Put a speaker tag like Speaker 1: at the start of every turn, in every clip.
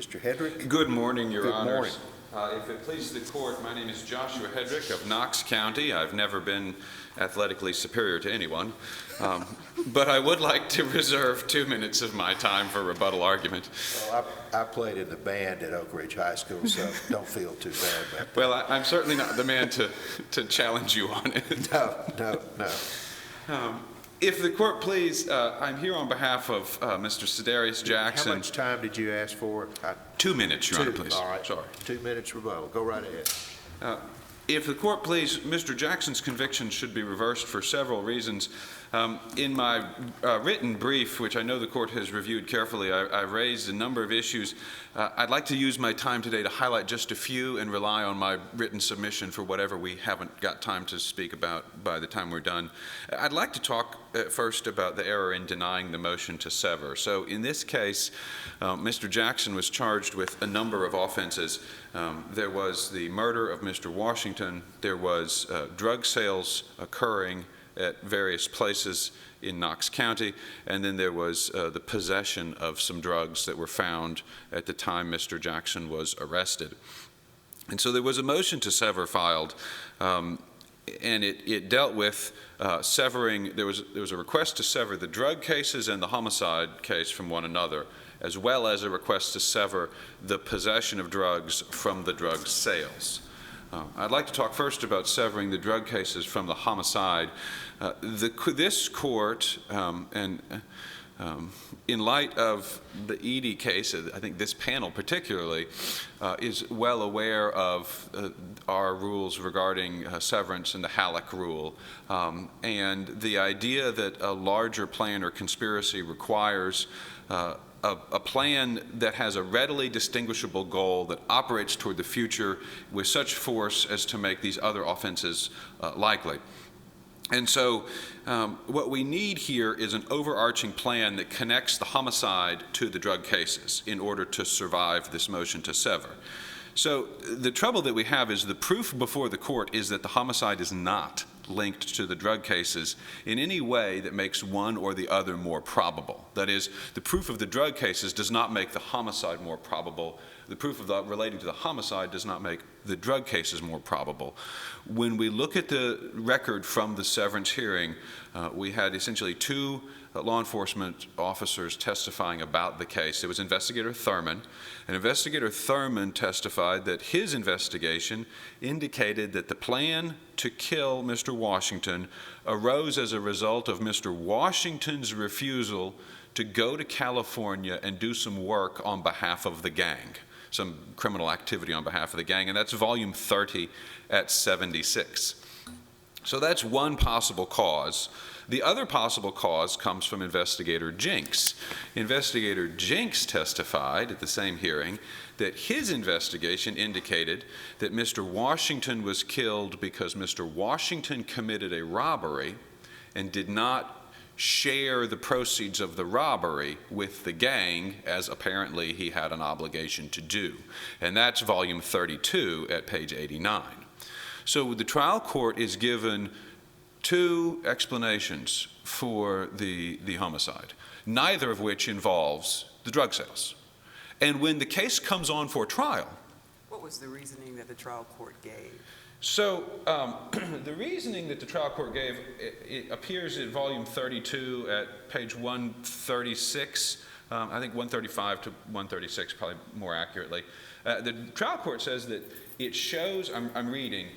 Speaker 1: Mr. Hedrick.
Speaker 2: Good morning, Your Honors.
Speaker 1: Good morning.
Speaker 2: If it pleases the court, my name is Joshua Hedrick of Knox County. I've never been athletically superior to anyone, but I would like to reserve 2 minutes of my time for rebuttal argument.
Speaker 1: Well, I played in the band at Oak Ridge High School, so don't feel too bad about that.
Speaker 2: Well, I'm certainly not the man to challenge you on it.
Speaker 1: No.
Speaker 2: If the court please, I'm here on behalf of Mr. Sidarious Jackson.
Speaker 1: How much time did you ask for?
Speaker 2: 2 minutes, Your Honor, please.
Speaker 1: All right.
Speaker 2: Sorry.
Speaker 1: 2 minutes rebuttal. Go right ahead.
Speaker 2: If the court please, Mr. Jackson's conviction should be reversed for several reasons. In my written brief, which I know the court has reviewed carefully, I raised a number of issues. I'd like to use my time today to highlight just a few and rely on my written submission for whatever we haven't got time to speak about by the time we're done. I'd like to talk first about the error in denying the motion to sever. So in this case, Mr. Jackson was charged with a number of offenses. There was the murder of Mr. Washington. There was drug sales occurring at various places in Knox County, and then there was the possession of some drugs that were found at the time Mr. Jackson was arrested. And so there was a motion to sever filed, and it dealt with severing. There was a request to sever the drug cases and the homicide case from one another, as well as a request to sever the possession of drugs from the drug sales. I'd like to talk first about severing the drug cases from the homicide. This court, in light of the Edie case, I think this panel particularly is well aware of our rules regarding severance and the Halleck rule, and the idea that a larger plan or conspiracy requires a plan that has a readily distinguishable goal that operates toward the future with such force as to make these other offenses likely. And so what we need here is an overarching plan that connects the homicide to the drug cases in order to survive this motion to sever. So the trouble that we have is the proof before the court is that the homicide is not linked to the drug cases in any way that makes one or the other more probable. That is, the proof of the drug cases does not make the homicide more probable. The proof of relating to the homicide does not make the drug cases more probable. When we look at the record from the severance hearing, we had essentially two law enforcement officers testifying about the case. It was Investigator Thurman, and Investigator Thurman testified that his investigation indicated that the plan to kill Mr. Washington arose as a result of Mr. Washington's refusal to go to California and do some work on behalf of the gang, some criminal activity on behalf of the gang, and that's volume 30 at 76. So that's one possible cause. The other possible cause comes from Investigator Jinks. Investigator Jinks testified at the same hearing that his investigation indicated that Mr. Washington was killed because Mr. Washington committed a robbery and did not share the proceeds of the robbery with the gang, as apparently he had an obligation to do. And that's volume 32 at page 89. So the trial court is given two explanations for the homicide, neither of which involves the drug sales. And when the case comes on for trial...
Speaker 3: What was the reasoning that the trial court gave?
Speaker 2: So the reasoning that the trial court gave, it appears in volume 32 at page 136, I think 135 to 136 probably more accurately. The trial court says that it shows, I'm reading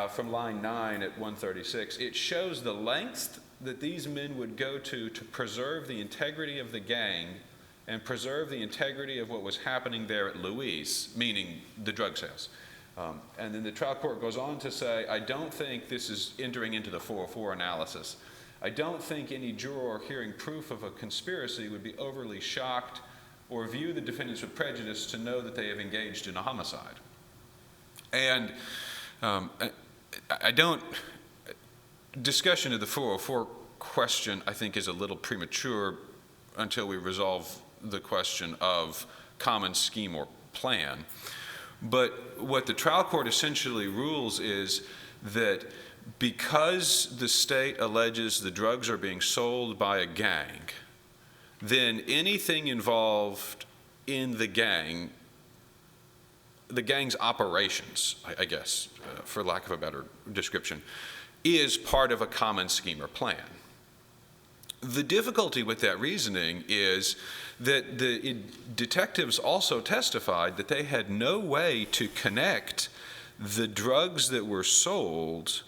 Speaker 2: from line 9 at 136, it shows the lengths that these men would go to preserve the integrity of the gang and preserve the integrity of what was happening there at Louise, meaning the drug sales. And then the trial court goes on to say, I don't think this is entering into the 404 analysis. I don't think any juror hearing proof of a conspiracy would be overly shocked or view the defendants with prejudice to know that they have engaged in a homicide. And discussion of the 404 question, I think, is a little premature until we resolve the question of common scheme or plan. But what the trial court essentially rules is that because the state alleges the drugs are being sold by a gang, then anything involved in the gang the gang's operations, I guess, for lack of a better description, is part of a common scheme or plan. The difficulty with that reasoning is that the detectives also testified that they had no way to connect the drugs that were sold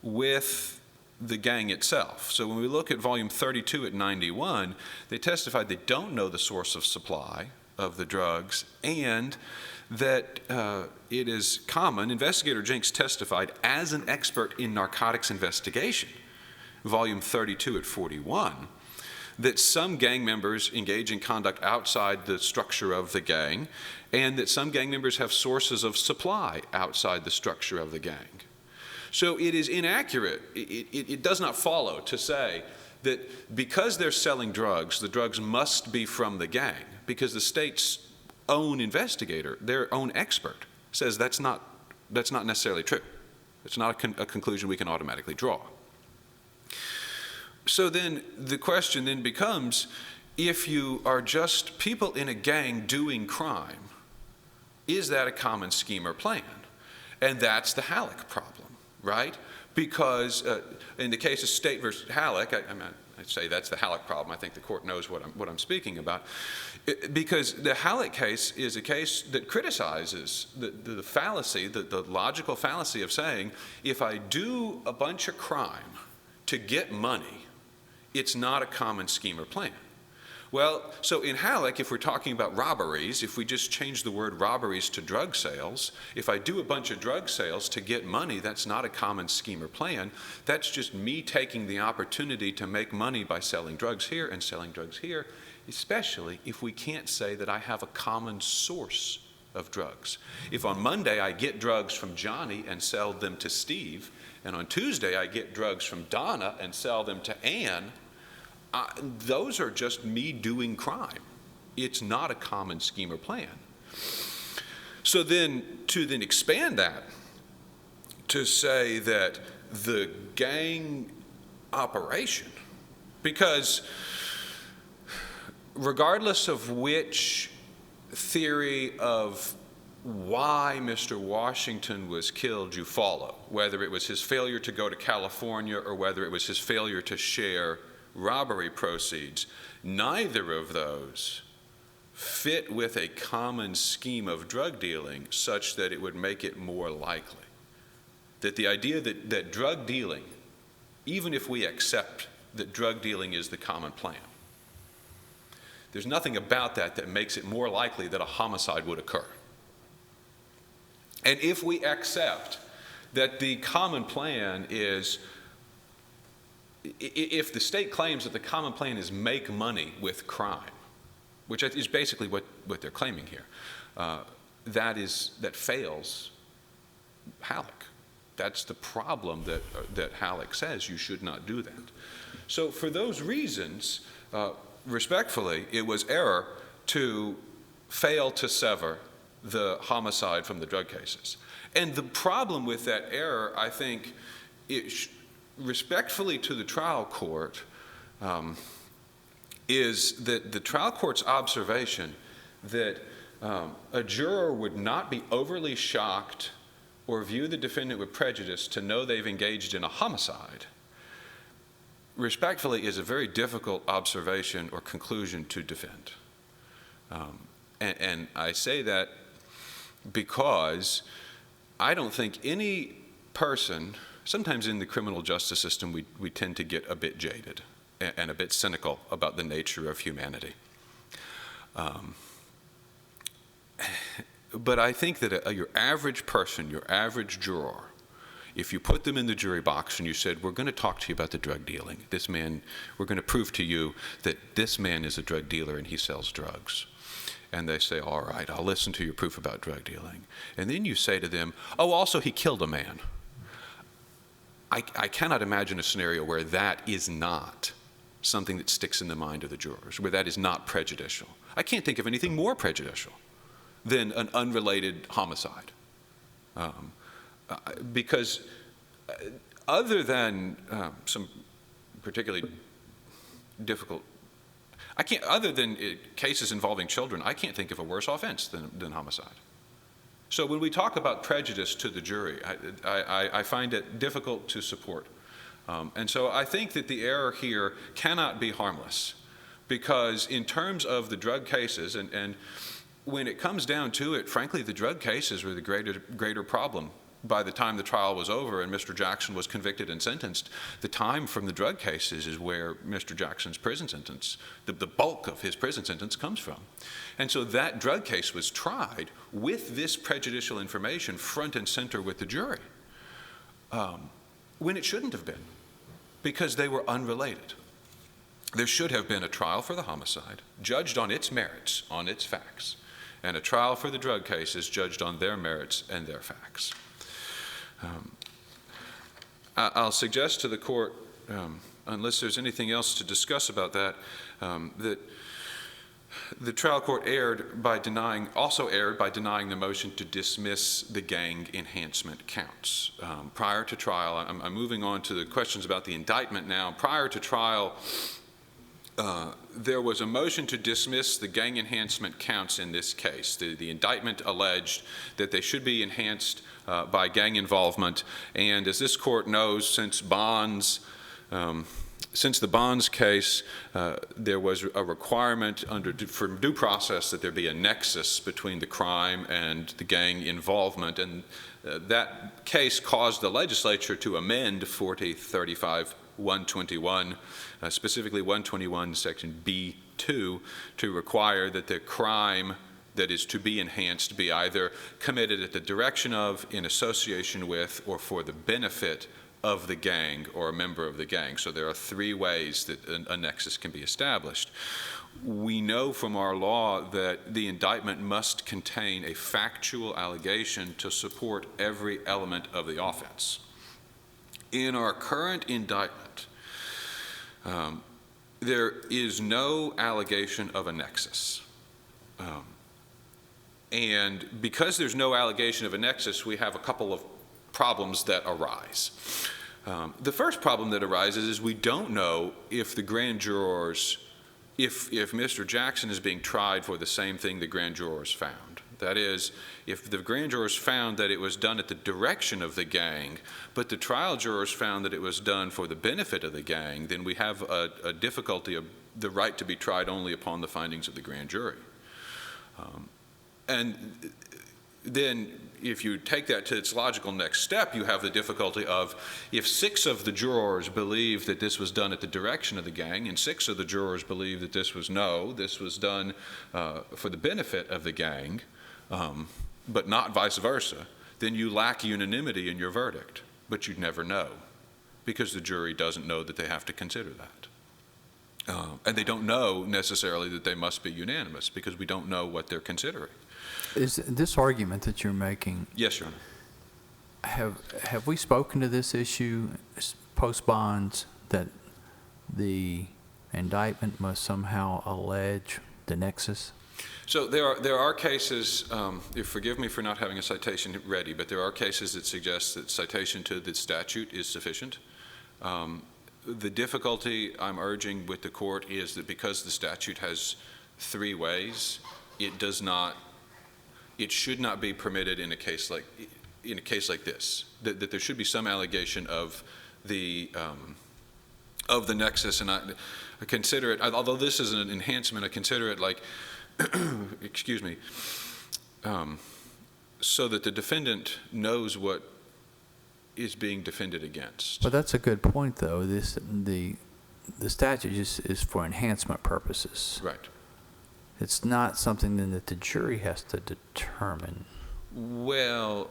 Speaker 2: with the gang itself. So when we look at volume 32 at 91, they testified they don't know the source of supply of the drugs, and that it is common. Investigator Jenks testified as an expert in narcotics investigation, volume 32 at 41, that some gang members engage in conduct outside the structure of the gang, and that some gang members have sources of supply outside the structure of the gang. So it is inaccurate. It does not follow to say that because they're selling drugs, the drugs must be from the gang, because the state's own investigator, their own expert, says that's not necessarily true. It's not a conclusion we can automatically draw. So then the question then becomes, if you are just people in a gang doing crime, is that a common scheme or plan? And that's the Halleck problem, right? Because in the case of State versus Halleck, I'd say that's the Halleck problem. I think the court knows what I'm speaking about. Because the Halleck case is a case that criticizes the fallacy, the logical fallacy of saying, if I do a bunch of crime to get money, it's not a common scheme or plan. Well, so in Halleck, if we're talking about robberies, if we just change the word robberies to drug sales, if I do a bunch of drug sales to get money, that's not a common scheme or plan. That's just me taking the opportunity to make money by selling drugs here and selling drugs here, especially if we can't say that I have a common source of drugs. If on Monday I get drugs from Johnny and sell them to Steve, and on Tuesday I get drugs from Donna and sell them to Ann, those are just me doing crime. It's not a common scheme or plan. So then, to then expand that, to say that the gang operation, because regardless of which theory of why Mr. Washington was killed you follow, whether it was his failure to go to California or whether it was his failure to share robbery proceeds, neither of those fit with a common scheme of drug dealing such that it would make it more likely that the idea that drug dealing, even if we accept that drug dealing is the common plan, there's nothing about that makes it more likely that a homicide would occur. And if we accept that the common plan is, if the state claims that the common plan is make money with crime, which is basically what they're claiming here, that fails Halleck. That's the problem that Halleck says you should not do that. So for those reasons, respectfully, it was error to fail to sever the homicide from the drug cases. And the problem with that error, I think, respectfully to the trial court, is that the trial court's observation that a juror would not be overly shocked or view the defendant with prejudice to know they've engaged in a homicide, respectfully, is a very difficult observation or conclusion to defend. And I say that because I don't think any person, sometimes in the criminal justice system, we tend to get a bit jaded and a bit cynical about the nature of humanity. But I think that your average person, your average juror, if you put them in the jury box and you said, we're going to talk to you about the drug dealing, this man, we're going to prove to you that this man is a drug dealer and he sells drugs. And they say, all right, I'll listen to your proof about drug dealing. And then you say to them, oh, also he killed a man. I cannot imagine a scenario where that is not something that sticks in the mind of the jurors, where that is not prejudicial. I can't think of anything more prejudicial than an unrelated homicide. Because other than some particularly difficult, other than cases involving children, I can't think of a worse offense than homicide. So when we talk about prejudice to the jury, I find it difficult to support. And so I think that the error here cannot be harmless, because in terms of the drug cases, and when it comes down to it, frankly, the drug cases were the greater problem. By the time the trial was over and Mr. Jackson was convicted and sentenced, the time from the drug cases is where Mr. Jackson's prison sentence, the bulk of his prison sentence comes from. And so that drug case was tried with this prejudicial information front and center with the jury, when it shouldn't have been, because they were unrelated. There should have been a trial for the homicide, judged on its merits, on its facts, and a trial for the drug cases judged on their merits and their facts. I'll suggest to the court, unless there's anything else to discuss about that, that the trial court also erred by denying the motion to dismiss the gang enhancement counts. Prior to trial, I'm moving on to the questions about the indictment now. Prior to trial, there was a motion to dismiss the gang enhancement counts in this case. The indictment alleged that they should be enhanced by gang involvement, and as this court knows, since the Bonds case, there was a requirement for due process that there be a nexus between the crime and the gang involvement, and that case caused the legislature to amend 4035-121, specifically 121 section B2, to require that the crime that is to be enhanced be either committed at the direction of, in association with, or for the benefit of the gang or a member of the gang. So there are three ways that a nexus can be established. We know from our law that the indictment must contain a factual allegation to support every element of the offense. In our current indictment, there is no allegation of a nexus. And because there's no allegation of a nexus, we have a couple of problems that arise. The first problem that arises is we don't know if the grand jurors, if Mr. Jackson is being tried for the same thing the grand jurors found. That is, if the grand jurors found that it was done at the direction of the gang, but the trial jurors found that it was done for the benefit of the gang, then we have a difficulty of the right to be tried only upon the findings of the grand jury. And then if you take that to its logical next step, you have the difficulty of, if 6 of the jurors believe that this was done at the direction of the gang, and 6 of the jurors believe that this was done for the benefit of the gang, but not vice versa, then you lack unanimity in your verdict, but you'd never know, because the jury doesn't know that they have to consider that. And they don't know necessarily that they must be unanimous, because we don't know what they're considering.
Speaker 4: Is this argument that you're making?
Speaker 2: Yes, Your Honor.
Speaker 4: Have we spoken to this issue post Bonds, that the indictment must somehow allege the nexus?
Speaker 2: So there are cases. Forgive me for not having a citation ready, but there are cases that suggest that citation to the statute is sufficient. The difficulty I'm urging with the court is that because the statute has 3 ways, it should not be permitted in a case like this. That there should be some allegation of the nexus, and I consider it. Although this is an enhancement, I consider it like, excuse me, so that the defendant knows what is being defended against.
Speaker 4: But that's a good point, though. The statute is for enhancement purposes.
Speaker 2: Right.
Speaker 4: It's not something then that the jury has to determine.
Speaker 2: Well,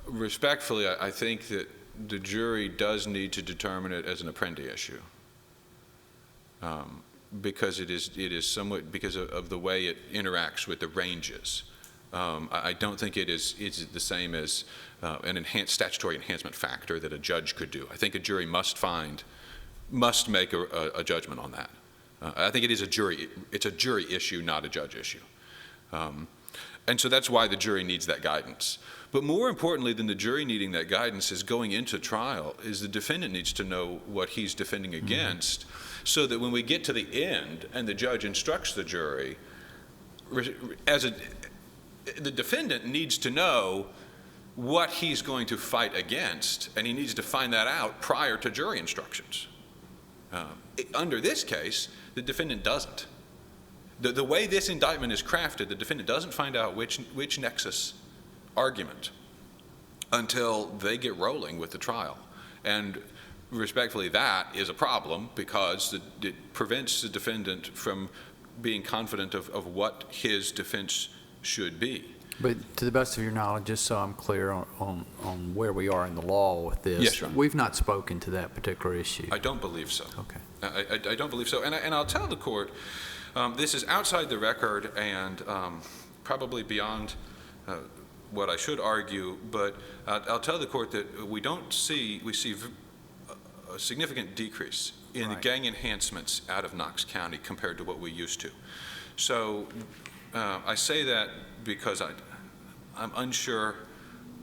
Speaker 2: respectfully, I think that the jury does need to determine it as an Apprendi issue, because it is somewhat because of the way it interacts with the ranges. I don't think it's the same as an statutory enhancement factor that a judge could do. I think a jury must make a judgment on that. I think it's a jury issue, not a judge issue. And so that's why the jury needs that guidance. But more importantly than the jury needing that guidance is going into trial is the defendant needs to know what he's defending against, so that when we get to the end and the judge instructs the jury, the defendant needs to know what he's going to fight against, and he needs to find that out prior to jury instructions. Under this case, the defendant doesn't. The way this indictment is crafted, the defendant doesn't find out which nexus argument until they get rolling with the trial. And respectfully, that is a problem because it prevents the defendant from being confident of what his defense should be.
Speaker 4: But to the best of your knowledge, just so I'm clear on where we are in the law with this,
Speaker 2: Yes, Your Honor.
Speaker 4: we've not spoken to that particular issue.
Speaker 2: I don't believe so.
Speaker 4: Okay.
Speaker 2: I don't believe so. And I'll tell the court, this is outside the record and probably beyond what I should argue, but I'll tell the court that we see a significant decrease in the gang enhancements out of Knox County compared to what we used to. So I say that because I'm unsure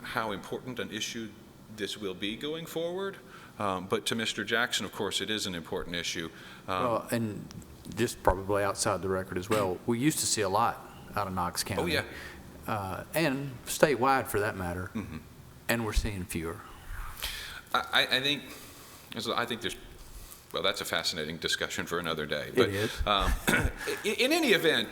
Speaker 2: how important an issue this will be going forward. But to Mr. Jackson, of course, it is an important issue.
Speaker 4: Well, and just probably outside the record as well, we used to see a lot out of Knox County.
Speaker 2: Oh, yeah.
Speaker 4: And statewide for that matter. Mm-hmm. And we're seeing fewer.
Speaker 2: I think there's, well, that's a fascinating discussion for another day. But,
Speaker 4: it is.
Speaker 2: In any event.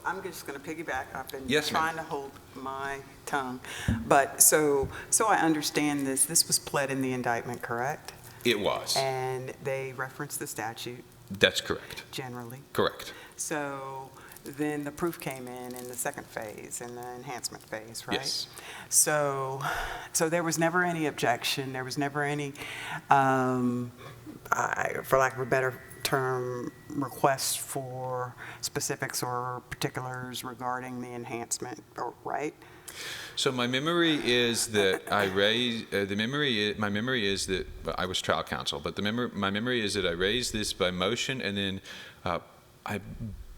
Speaker 3: I'm just going to piggyback. I've been
Speaker 2: Yes,
Speaker 3: trying to hold my tongue. But so I understand this. This was pled in the indictment, correct?
Speaker 2: It was.
Speaker 3: And they referenced the statute
Speaker 2: That's correct.
Speaker 3: generally.
Speaker 2: Correct.
Speaker 3: So then the proof came in the second phase, in the enhancement phase, right?
Speaker 2: Yes.
Speaker 3: So there was never any objection. There was never any, for lack of a better term, request for specifics or particulars regarding the enhancement, right?
Speaker 2: So my memory is that I raised my memory is that I was trial counsel, but my memory is that I raised this by motion, and then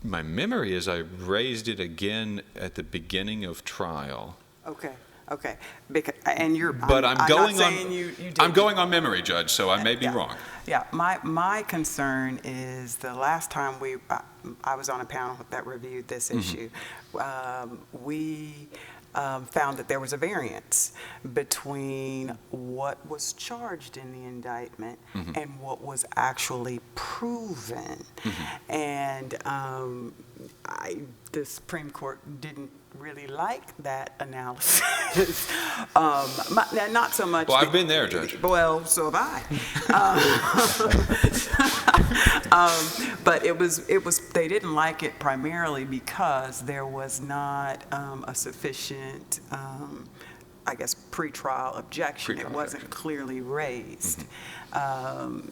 Speaker 2: my memory is I raised it again at the beginning of trial.
Speaker 3: Okay. And you're,
Speaker 2: But I'm going
Speaker 3: not
Speaker 2: on.
Speaker 3: saying you did.
Speaker 2: I'm going on memory, Judge. So I may be
Speaker 3: Yeah.
Speaker 2: wrong.
Speaker 3: Yeah, my concern is the last time I was on a panel that reviewed this issue, we found that there was a variance between what was charged in the indictment and what was actually proven. And the Supreme Court didn't really like that analysis. Not so much.
Speaker 2: Well, I've been there, Judge.
Speaker 3: Well, so have I. But they didn't like it primarily because there was not a sufficient, I guess, pretrial objection. It wasn't clearly raised.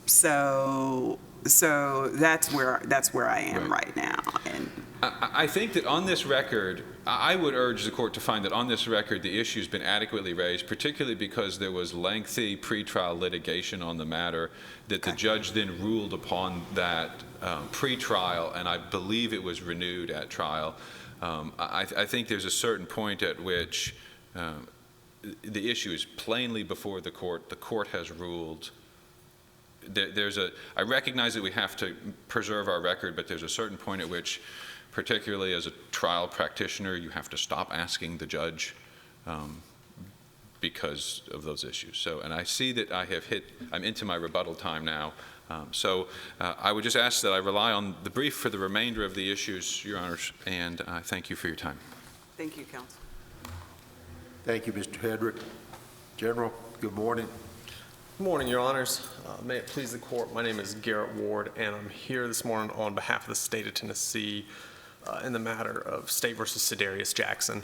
Speaker 3: So that's where I am right now. And
Speaker 2: I think that on this record, I would urge the court to find that on this record the issue's been adequately raised, particularly because there was lengthy pretrial litigation on the matter that the judge then ruled upon that pretrial, and I believe it was renewed at trial. I think there's a certain point at which the issue is plainly before the court. The court has ruled. I recognize that we have to preserve our record, but there's a certain point at which, particularly as a trial practitioner, you have to stop asking the judge because of those issues. So, and I see that I'm into my rebuttal time now. So I would just ask that I rely on the brief for the remainder of the issues, Your Honors, and I thank you for your time.
Speaker 3: thank you, counsel.
Speaker 1: Thank you, Mr. Hedrick. General, good morning.
Speaker 5: Good morning, Your Honors. May it please the court, my name is Garrett Ward, and I'm here this morning on behalf of the state of Tennessee in the matter of State versus Sidarious Jackson.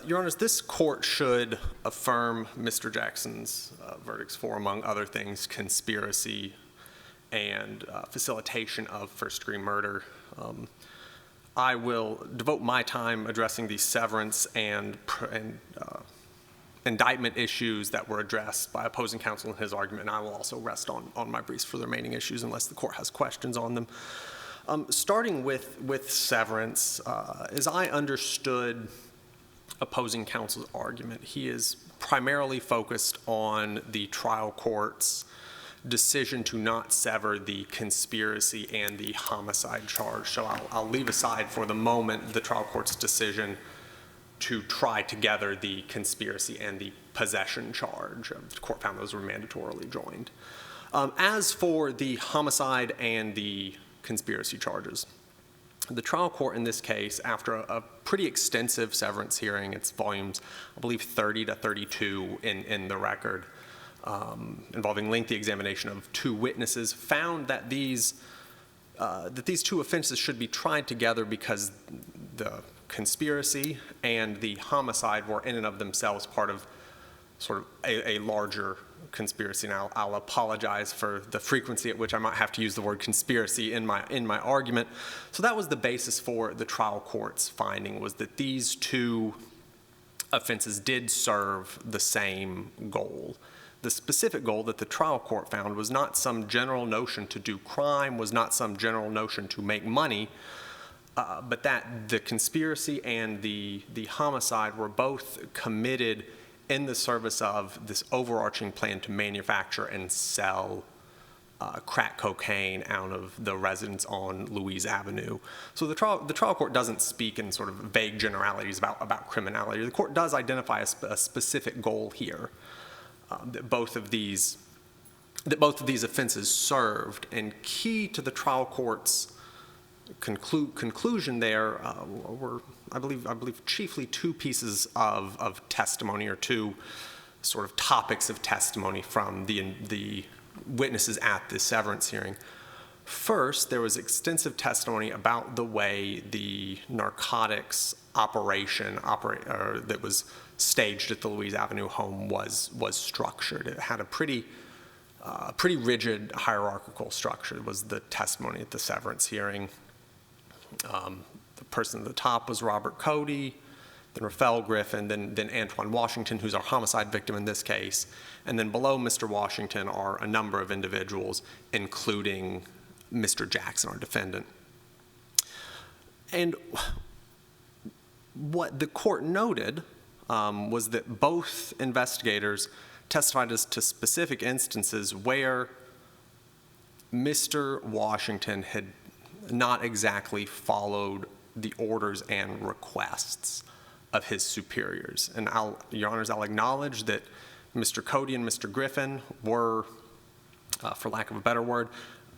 Speaker 5: Your Honors, this court should affirm Mr. Jackson's verdicts for, among other things, conspiracy and facilitation of first-degree murder. I will devote my time addressing the severance and indictment issues that were addressed by opposing counsel in his argument, and I will also rest on my briefs for the remaining issues unless the court has questions on them. Starting with severance, as I understood opposing counsel's argument, he is primarily focused on the trial court's decision to not sever the conspiracy and the homicide charge. So I'll leave aside for the moment the trial court's decision to try together the conspiracy and the possession charge. The court found those were mandatorily joined. As for the homicide and the conspiracy charges, the trial court in this case, after a pretty extensive severance hearing, it's volumes, I believe, 30 to 32 in the record, involving lengthy examination of 2 witnesses, found that these two offenses should be tried together because the conspiracy and the homicide were in and of themselves part of sort of a larger conspiracy. Now, I'll apologize for the frequency at which I might have to use the word conspiracy in my argument. So that was the basis for the trial court's finding, was that these 2 offenses did serve the same goal. The specific goal that the trial court found was not some general notion to do crime, was not some general notion to make money, but that the conspiracy and the homicide were both committed in the service of this overarching plan to manufacture and sell crack cocaine out of the residence on Louise Avenue. So the trial court doesn't speak in sort of vague generalities about criminality. The court does identify a specific goal here that both of these offenses served. And key to the trial court's conclusion there were, I believe, chiefly 2 pieces of testimony, or 2 sort of topics of testimony from the witnesses at the severance hearing. First, there was extensive testimony about the way the narcotics operation that was staged at the Louise Avenue home was structured. It had a pretty rigid hierarchical structure, was the testimony at the severance hearing. The person at the top was Robert Cody, then Rafael Griffin, then Antoine Washington, who's our homicide victim in this case. And then below Mr. Washington are a number of individuals, including Mr. Jackson, our defendant. And what the court noted was that both investigators testified as to specific instances where Mr. Washington had not exactly followed the orders and requests of his superiors. And Your Honors, I'll acknowledge that Mr. Cody and Mr. Griffin were, for lack of a better word,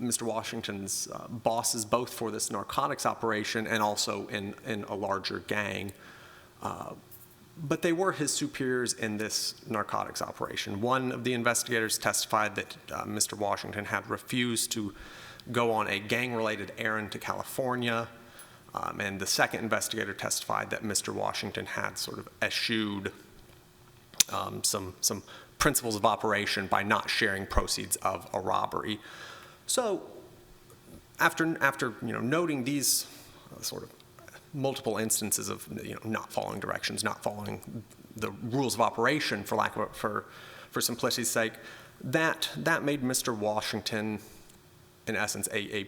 Speaker 5: Mr. Washington's bosses, both for this narcotics operation and also in a larger gang. But they were his superiors in this narcotics operation. One of the investigators testified that Mr. Washington had refused to go on a gang-related errand to California. And the second investigator testified that Mr. Washington had sort of eschewed some principles of operation by not sharing proceeds of a robbery. So after noting these sort of multiple instances of not following directions, not following the rules of operation, for simplicity's sake, that made Mr. Washington, in essence, a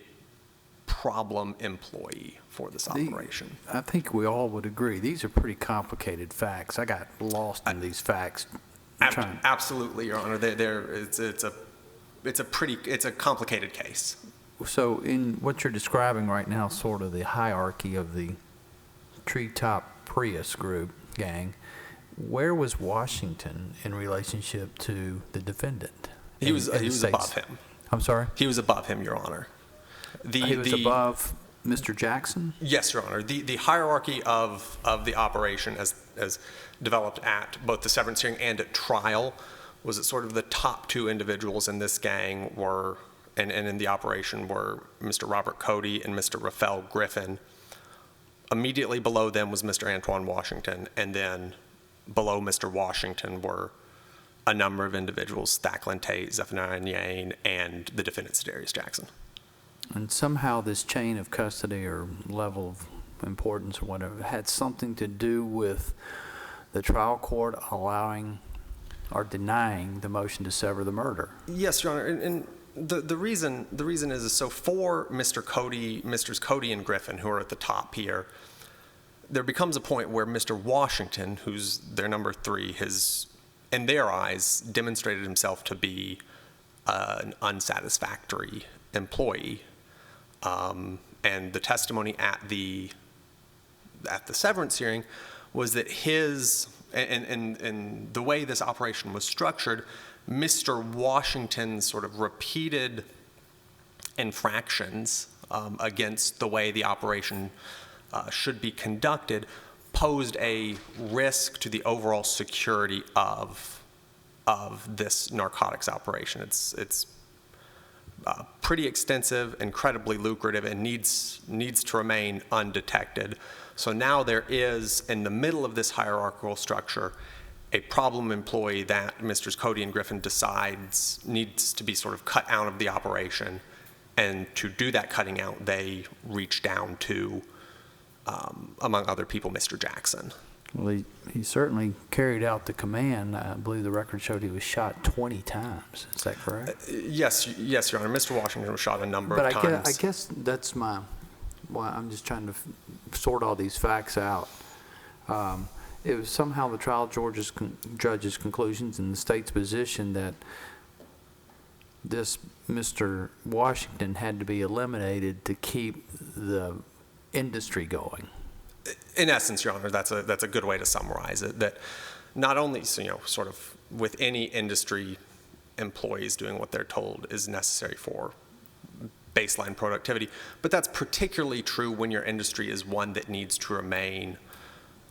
Speaker 5: problem employee for this operation.
Speaker 4: I think we all would agree, these are pretty complicated facts. I got lost in these facts.
Speaker 5: Absolutely, Your Honor. It's a complicated case.
Speaker 4: So in what you're describing right now, sort of the hierarchy of the Treetop Prius group gang, where was Washington in relationship to the defendant?
Speaker 5: He was above him.
Speaker 4: I'm sorry?
Speaker 5: He was above him, Your Honor.
Speaker 4: He was above Mr. Jackson?
Speaker 5: Yes, Your Honor. The hierarchy of the operation as developed at both the severance hearing and at trial was that sort of the top 2 individuals in this gang were, and in the operation, were Mr. Robert Cody and Mr. Rafael Griffin. Immediately below them was Mr. Antoine Washington, and then below Mr. Washington were a number of individuals, Thacklin Tate, Zephaniah Yane, and the defendant, Sidarious Jackson.
Speaker 4: And somehow this chain of custody or level of importance or whatever had something to do with the trial court allowing or denying the motion to sever the murder.
Speaker 5: Yes, Your Honor, and the reason is so for Mr. Cody, Misters Cody and Griffin, who are at the top here, there becomes a point where Mr. Washington, who's their number 3, has, in their eyes, demonstrated himself to be an unsatisfactory employee. And the testimony at the severance hearing was that and the way this operation was structured, Mr. Washington's sort of repeated infractions against the way the operation should be conducted posed a risk to the overall security of this narcotics operation. It's pretty extensive, incredibly lucrative, and needs to remain undetected. So now there is, in the middle of this hierarchical structure, a problem employee that Mr. Cody and Griffin decides needs to be sort of cut out of the operation. And to do that cutting out, they reach down to, among other people, Mr. Jackson.
Speaker 4: Well, he certainly carried out the command. I believe the record showed he was shot 20 times. Is that correct?
Speaker 5: Yes, Your Honor. Mr. Washington was shot a number of times.
Speaker 4: But I guess that's why I'm just trying to sort all these facts out. It was somehow the trial judge's conclusions and the state's position that this Mr. Washington had to be eliminated to keep the industry going.
Speaker 5: In essence, Your Honor, that's a good way to summarize it. That not only, sort of with any industry employees doing what they're told is necessary for baseline productivity, but that's particularly true when your industry is one that needs to remain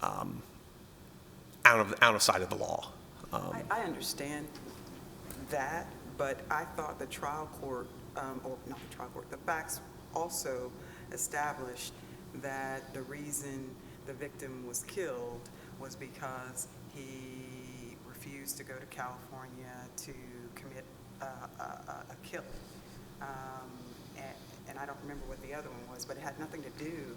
Speaker 5: out of sight of the law.
Speaker 3: I understand that, but I thought the trial court, or not the trial court, the facts also established that the reason the victim was killed was because he refused to go to California to commit a killing. And I don't remember what the other one was, but it had nothing to do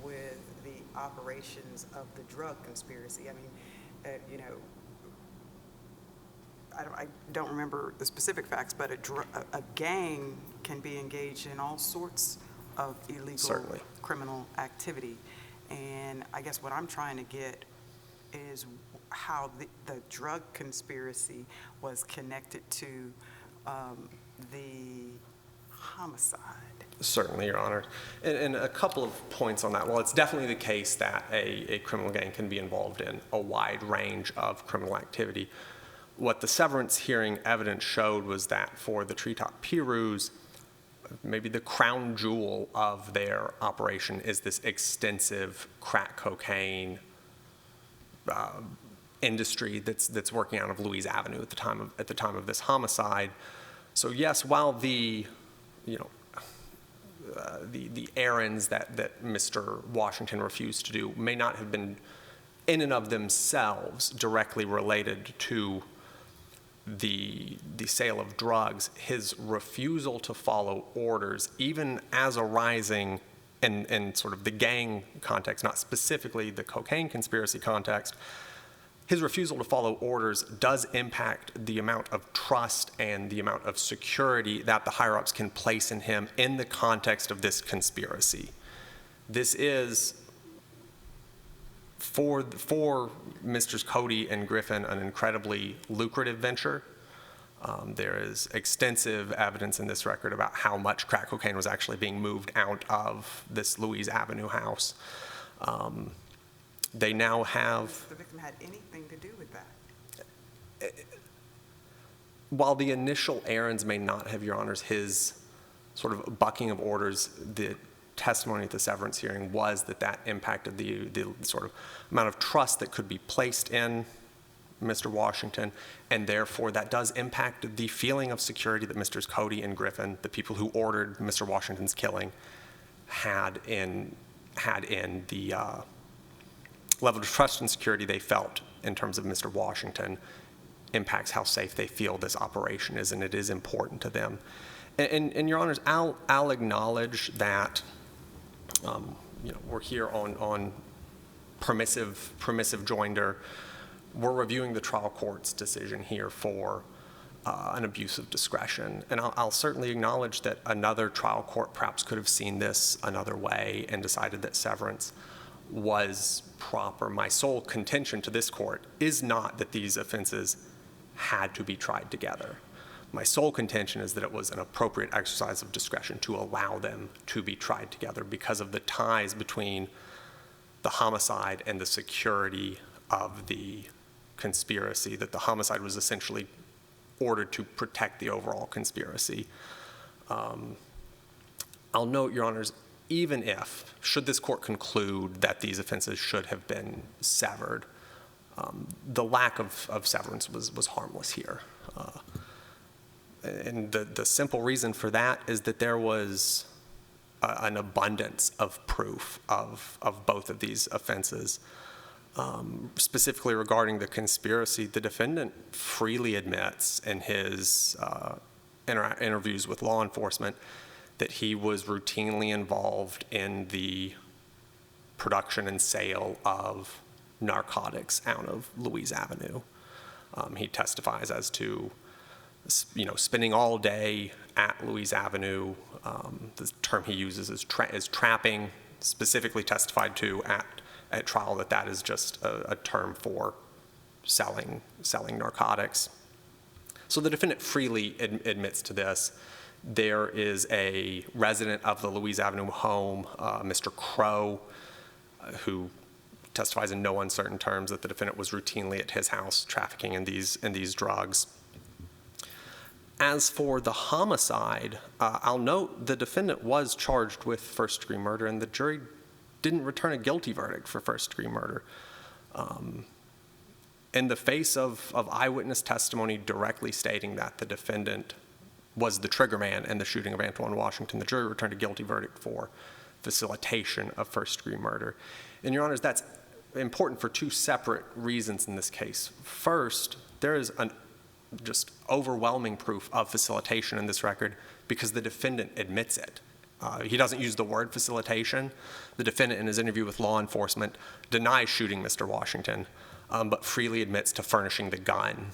Speaker 3: with the operations of the drug conspiracy. I mean, I don't remember the specific facts, but a gang can be engaged in all sorts of illegal
Speaker 5: Certainly.
Speaker 3: criminal activity. And I guess what I'm trying to get is how the drug conspiracy was connected to the homicide.
Speaker 5: Certainly, Your Honor. And a couple of points on that. Well, it's definitely the case that a criminal gang can be involved in a wide range of criminal activity. What the severance hearing evidence showed was that for the Treetop Pirus, maybe the crown jewel of their operation is this extensive crack cocaine industry that's working out of Louise Avenue at the time of this homicide. So yes, while the errands that Mr. Washington refused to do may not have been in and of themselves directly related to the sale of drugs, his refusal to follow orders, even as arising in sort of the gang context, not specifically the cocaine conspiracy context, his refusal to follow orders does impact the amount of trust and the amount of security that the higher-ups can place in him in the context of this conspiracy. This is, for Mr. Cody and Griffin, an incredibly lucrative venture. There is extensive evidence in this record about how much crack cocaine was actually being moved out of this Louise Avenue house. They now have...
Speaker 3: The victim had anything to do with that?
Speaker 5: While the initial errands may not have, Your Honors, his sort of bucking of orders, the testimony at the severance hearing was that impacted the sort of amount of trust that could be placed in Mr. Washington, and therefore that does impact the feeling of security that Mr. Cody and Griffin, the people who ordered Mr. Washington's killing, had in the level of trust and security they felt in terms of Mr. Washington impacts how safe they feel this operation is, and it is important to them. And Your Honors, I'll acknowledge that we're here on permissive joinder. We're reviewing the trial court's decision here for an abuse of discretion. And I'll certainly acknowledge that another trial court perhaps could have seen this another way and decided that severance was proper. My sole contention to this court is not that these offenses had to be tried together. My sole contention is that it was an appropriate exercise of discretion to allow them to be tried together because of the ties between the homicide and the security of the conspiracy, that the homicide was essentially ordered to protect the overall conspiracy. I'll note, Your Honors, even if, should this court conclude that these offenses should have been severed, the lack of severance was harmless here. And the simple reason for that is that there was an abundance of proof of both of these offenses. Specifically regarding the conspiracy, the defendant freely admits in his interviews with law enforcement that he was routinely involved in the production and sale of narcotics out of Louise Avenue. He testifies as to, spending all day at Louise Avenue. The term he uses is trapping, specifically testified to at trial that is just a term for selling narcotics. So the defendant freely admits to this. There is a resident of the Louise Avenue home, Mr. Crow, who testifies in no uncertain terms that the defendant was routinely at his house trafficking in these drugs. As for the homicide, I'll note the defendant was charged with first-degree murder, and the jury didn't return a guilty verdict for first-degree murder. In the face of eyewitness testimony directly stating that the defendant was the triggerman in the shooting of Antoine Washington, the jury returned a guilty verdict for facilitation of first-degree murder. And, Your Honors, that's important for two separate reasons in this case. First, there is just overwhelming proof of facilitation in this record because the defendant admits it. He doesn't use the word facilitation. The defendant, in his interview with law enforcement, denies shooting Mr. Washington, but freely admits to furnishing the gun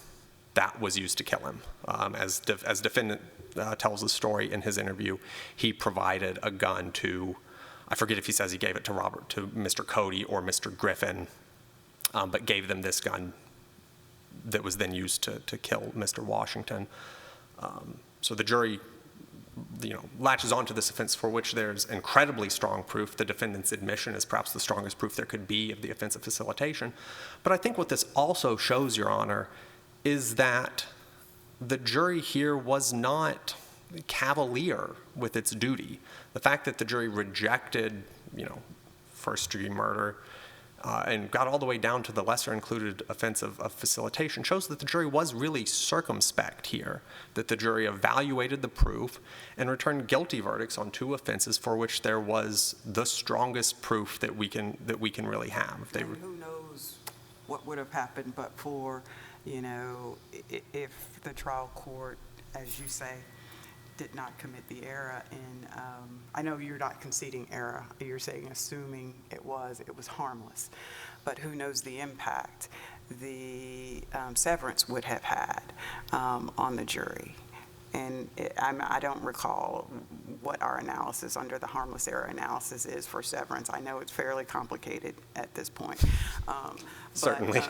Speaker 5: that was used to kill him. As defendant tells the story in his interview, he provided a gun to, I forget if he says he gave it to Mr. Cody or Mr. Griffin, but gave them this gun that was then used to kill Mr. Washington. So the jury latches onto this offense for which there's incredibly strong proof. The defendant's admission is perhaps the strongest proof there could be of the offense of facilitation. But I think what this also shows, Your Honor, is that the jury here was not cavalier with its duty. The fact that the jury rejected, first-degree murder and got all the way down to the lesser included offense of facilitation shows that the jury was really circumspect here, that the jury evaluated the proof and returned guilty verdicts on two offenses for which there was the strongest proof that we can really have.
Speaker 3: And who knows what would have happened but for, if the trial court, as you say, did not commit the error in, I know you're not conceding error, you're saying assuming it was harmless, but who knows the impact the severance would have had on the jury. And I don't recall what our analysis under the harmless error analysis is for severance. I know it's fairly complicated at this point.
Speaker 5: Certainly.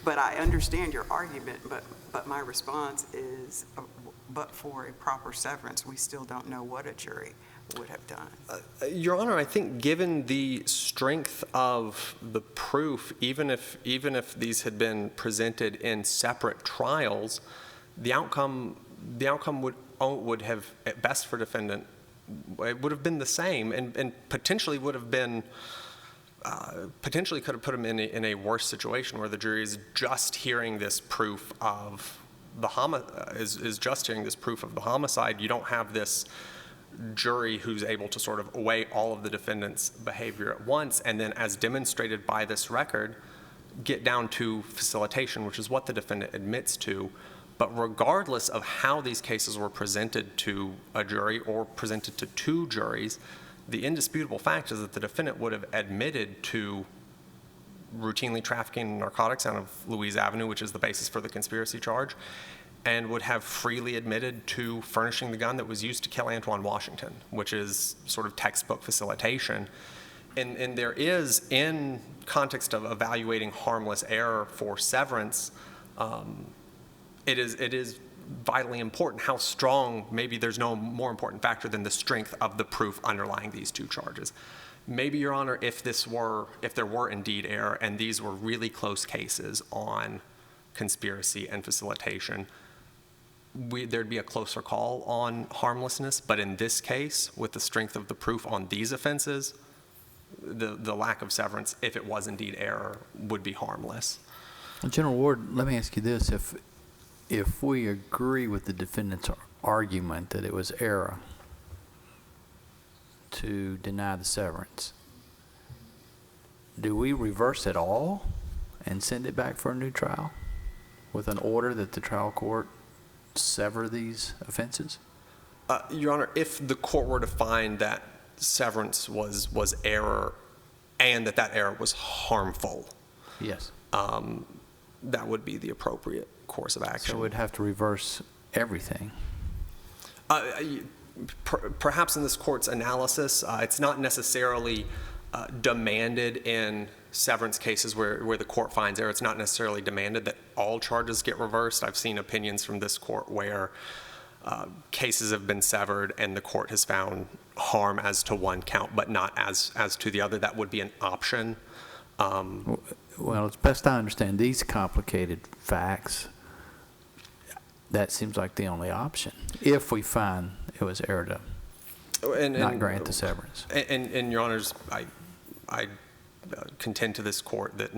Speaker 3: But I understand your argument, but my response is, but for a proper severance, we still don't know what a jury would have done.
Speaker 5: Your Honor, I think given the strength of the proof, even if these had been presented in separate trials, the outcome would have, at best for defendant, it would have been the same, and potentially would have been. Potentially could have put him in a worse situation where the jury is just hearing this proof of the homicide. You don't have this jury who's able to sort of weigh all of the defendant's behavior at once, and then, as demonstrated by this record, get down to facilitation, which is what the defendant admits to. But regardless of how these cases were presented to a jury or presented to two juries, the indisputable fact is that the defendant would have admitted to routinely trafficking narcotics out of Louise Avenue, which is the basis for the conspiracy charge, and would have freely admitted to furnishing the gun that was used to kill Antoine Washington, which is sort of textbook facilitation. And there is, in context of evaluating harmless error for severance, it is vitally important how strong, maybe there's no more important factor than the strength of the proof underlying these two charges. Maybe, Your Honor, if there were indeed error and these were really close cases on conspiracy and facilitation, there'd be a closer call on harmlessness. But in this case, with the strength of the proof on these offenses, the lack of severance, if it was indeed error, would be harmless.
Speaker 4: Well, General Ward, let me ask you this. If we agree with the defendant's argument that it was error to deny the severance, do we reverse it all and send it back for a new trial with an order that the trial court sever these offenses?
Speaker 5: Your Honor, if the court were to find that severance was error and that error was harmful,
Speaker 4: Yes.
Speaker 5: that would be the appropriate course of action.
Speaker 4: So we'd have to reverse everything.
Speaker 5: Perhaps in this court's analysis, it's not necessarily demanded in severance cases where the court finds error. It's not necessarily demanded that all charges get reversed. I've seen opinions from this court where cases have been severed and the court has found harm as to one count, but not as to the other. That would be an option.
Speaker 4: Well, as best I understand these complicated facts, that seems like the only option, if we find it was error to not grant the severance.
Speaker 5: And Your Honors, I contend to this court that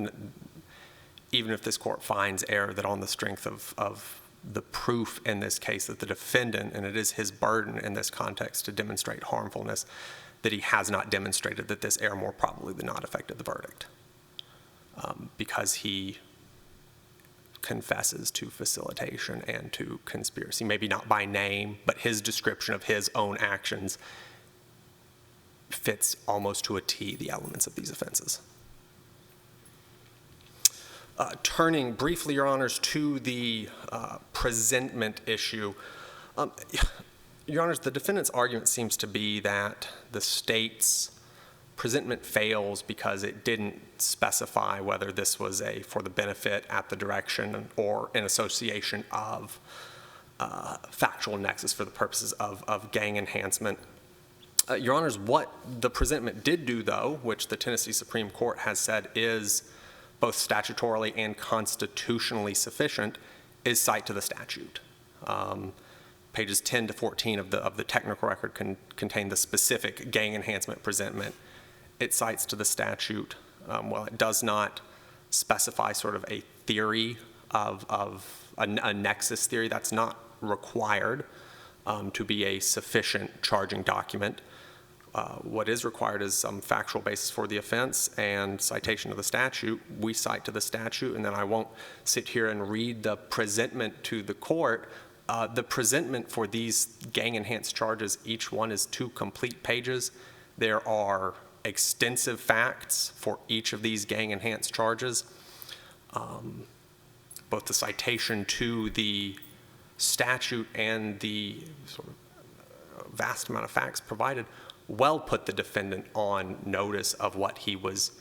Speaker 5: even if this court finds error, that on the strength of the proof in this case that the defendant, and it is his burden in this context to demonstrate harmfulness, that he has not demonstrated that this error more probably than not affected the verdict, because he confesses to facilitation and to conspiracy, maybe not by name, but his description of his own actions fits almost to a T the elements of these offenses. Turning briefly, Your Honors, to the presentment issue. Your Honors, the defendant's argument seems to be that the state's presentment fails because it didn't specify whether this was for the benefit, at the direction, or in association of factual nexus for the purposes of gang enhancement. Your Honors, what the presentment did do, though, which the Tennessee Supreme Court has said is both statutorily and constitutionally sufficient, is cite to the statute. Pages 10 to 14 of the technical record contain the specific gang enhancement presentment. It cites to the statute. While it does not specify sort of a theory of a nexus theory, that's not required to be a sufficient charging document. What is required is some factual basis for the offense and citation of the statute. We cite to the statute, and then I won't sit here and read the presentment to the court. The presentment for these gang-enhanced charges, each one is 2 complete pages. There are extensive facts for each of these gang-enhanced charges. Both the citation to the statute and the sort of vast amount of facts provided well put the defendant on notice of what he was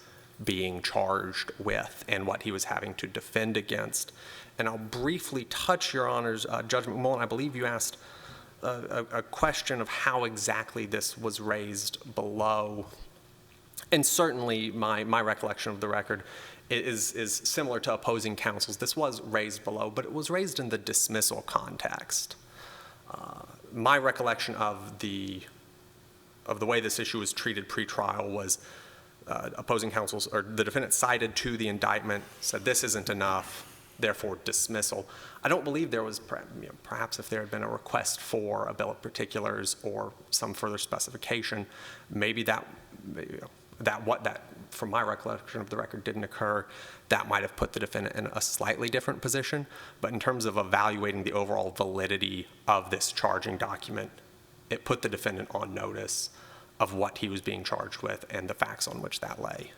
Speaker 5: being charged with and what he was having to defend against. And I'll briefly touch, Your Honors, Judge McMullen, I believe you asked a question of how exactly this was raised below. And certainly my recollection of the record is similar to opposing counsel's. This was raised below, but it was raised in the dismissal context. My recollection of the way this issue was treated pre-trial was opposing counsel's, or the defendant cited to the indictment, said this isn't enough, therefore dismissal. I don't believe there was, perhaps if there had been a request for a bill of particulars or some further specification, maybe that from my recollection of the record didn't occur, that might have put the defendant in a slightly different position. But in terms of evaluating the overall validity of this charging document, it put the defendant on notice of what he was being charged with and the facts on which that lay.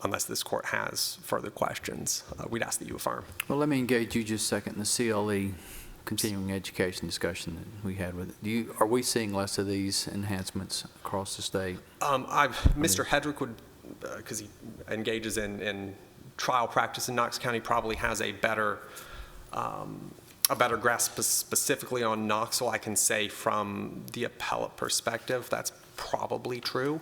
Speaker 5: Unless this court has further questions, we'd ask that you affirm.
Speaker 4: Well, let me engage you just a second in the CLE continuing education discussion that we had with it. Are we seeing less of these enhancements across the state?
Speaker 5: Mr. Hedrick would, because he engages in trial practice in Knox County, probably has a better grasp specifically on Knoxville. I can say from the appellate perspective, that's probably true.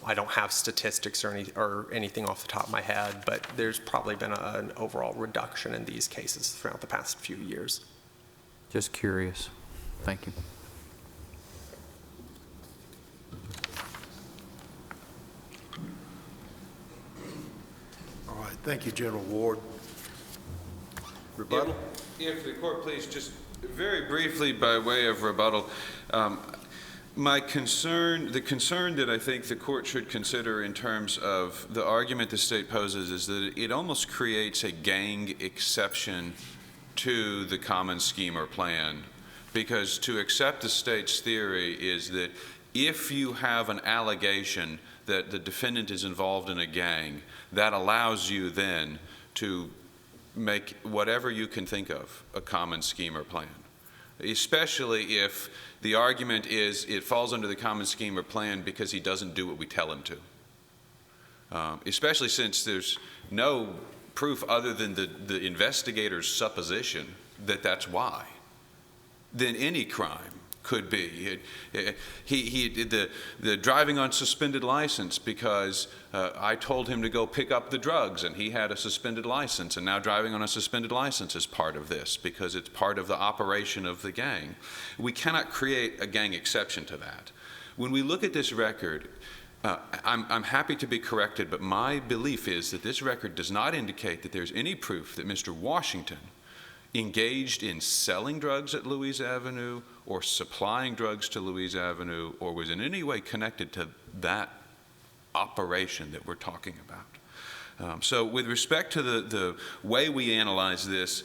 Speaker 5: I don't have statistics or anything off the top of my head, but there's probably been an overall reduction in these cases throughout the past few years.
Speaker 4: Just curious. Thank you.
Speaker 1: All right, thank you, General Ward. Rebuttal?
Speaker 2: If the court please, just very briefly by way of rebuttal, the concern that I think the court should consider in terms of the argument the state poses is that it almost creates a gang exception to the common scheme or plan, because to accept the state's theory is that if you have an allegation that the defendant is involved in a gang, that allows you then to make whatever you can think of a common scheme or plan, especially if the argument is it falls under the common scheme or plan because he doesn't do what we tell him to, especially since there's no proof other than the investigator's supposition that that's why. Then any crime could be. The driving on suspended license because I told him to go pick up the drugs and he had a suspended license, and now driving on a suspended license is part of this because it's part of the operation of the gang. We cannot create a gang exception to that. When we look at this record, I'm happy to be corrected, but my belief is that this record does not indicate that there's any proof that Mr. Washington engaged in selling drugs at Louise Avenue or supplying drugs to Louise Avenue or was in any way connected to that operation that we're talking about. So with respect to the way we analyze this,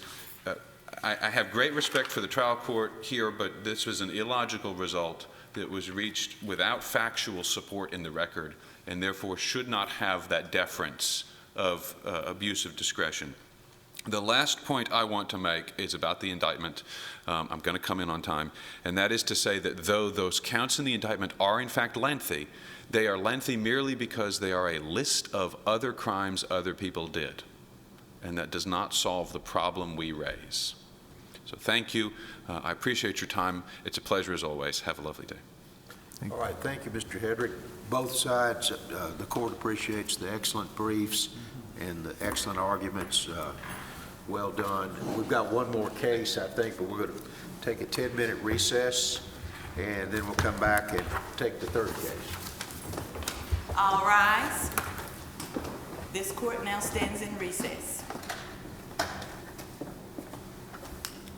Speaker 2: I have great respect for the trial court here, but this was an illogical result that was reached without factual support in the record and therefore should not have that deference of abuse of discretion. The last point I want to make is about the indictment. I'm going to come in on time, and that is to say that though those counts in the indictment are in fact lengthy, they are lengthy merely because they are a list of other crimes other people did, and that does not solve the problem we raise. So thank you. I appreciate your time. It's a pleasure as always. Have a lovely day.
Speaker 1: All right, thank you, Mr. Hedrick. Both sides, the court appreciates the excellent briefs and the excellent arguments. Well done. We've got one more case, I think, but we're going to take a 10-minute recess, and then we'll come back and take the third case.
Speaker 6: All rise. This court now stands in recess.